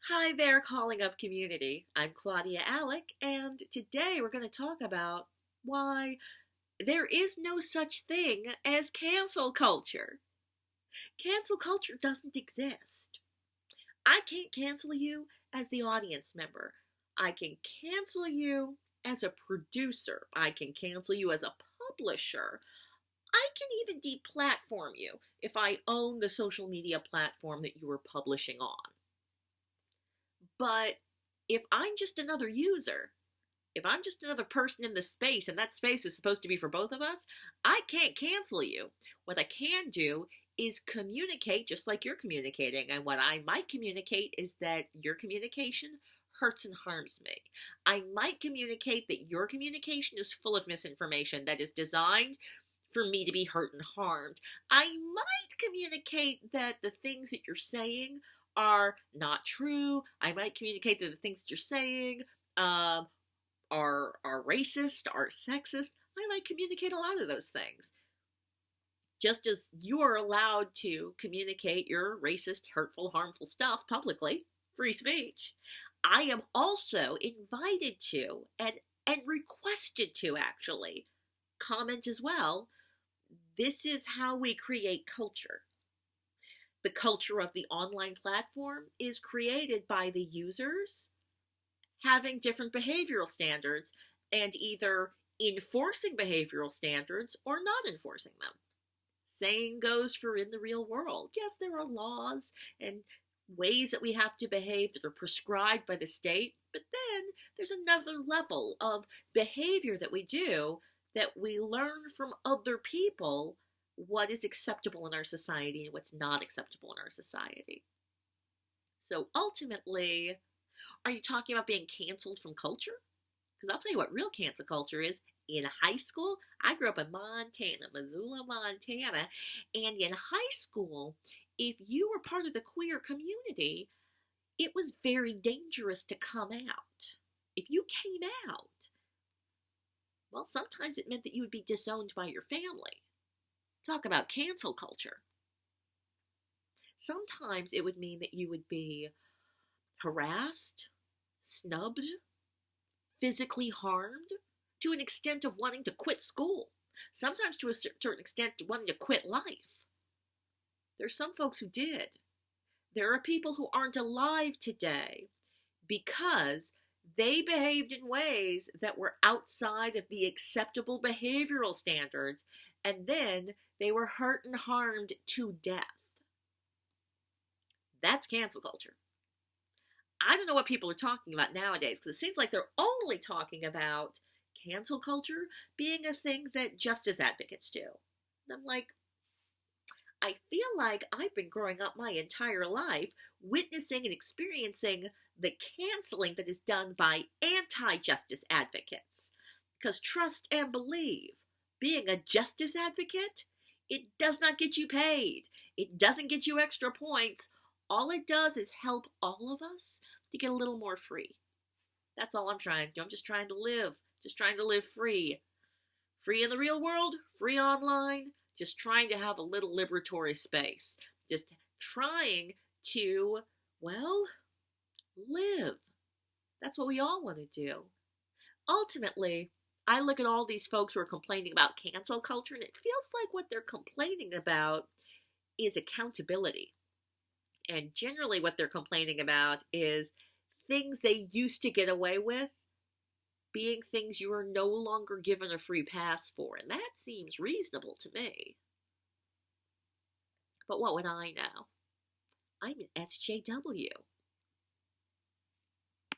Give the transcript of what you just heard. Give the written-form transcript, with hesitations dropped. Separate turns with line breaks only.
Hi there, calling up community. I'm Claudia Alec, and today we're going to talk about why there is no such thing as cancel culture. Cancel culture doesn't exist. I can't cancel you as the audience member. I can cancel you as a producer. I can cancel you as a publisher. I can even deplatform you if I own the social media platform that you are publishing on. But if I'm just another user, if I'm just another person in the space and that space is supposed to be for both of us, I can't cancel you. What I can do is communicate just like you're communicating. And what I might communicate is that your communication hurts and harms me. I might communicate that your communication is full of misinformation that is designed for me to be hurt and harmed. I might communicate that the things that you're saying are not true. I might communicate that the things that you're saying are racist, are sexist. I might communicate a lot of those things. Just as you are allowed to communicate your racist, hurtful, harmful stuff publicly, free speech, I am also invited to and requested to actually comment as well. This is how we create culture. The culture of the online platform is created by the users having different behavioral standards and either enforcing behavioral standards or not enforcing them. Same goes for in the real world. Yes, there are laws and ways that we have to behave that are prescribed by the state, but then there's another level of behavior that we do that we learn from other people what is acceptable in our society and what's not acceptable in our society. So ultimately, are you talking about being canceled from culture? Because I'll tell you what real cancel culture is. In high school, I grew up in Montana, Missoula, Montana, and in high school, if you were part of the queer community, it was very dangerous to come out. If you came out, well, sometimes it meant that you would be disowned by your family. Talk about cancel culture. Sometimes it would mean that you would be harassed, snubbed, physically harmed, to an extent of wanting to quit school. Sometimes to a certain extent wanting to quit life. There's some folks who did. There are people who aren't alive today because they behaved in ways that were outside of the acceptable behavioral standards, and then they were hurt and harmed to death. That's cancel culture. I don't know what people are talking about nowadays, because it seems like they're only talking about cancel culture being a thing that justice advocates do. And I'm like, I feel like I've been growing up my entire life witnessing and experiencing the canceling that is done by anti-justice advocates. Because trust and believe, being a justice advocate, it does not get you paid. It doesn't get you extra points. All it does is help all of us to get a little more free. That's all I'm trying to do. I'm just trying to live. Just trying to live free. Free in the real world, free online, just trying to have a little liberatory space. Just trying to, well, live. That's what we all want to do. Ultimately, I look at all these folks who are complaining about cancel culture, and it feels like what they're complaining about is accountability. And generally what they're complaining about is things they used to get away with being things you are no longer given a free pass for. And that seems reasonable to me. But what would I know? I'm an SJW.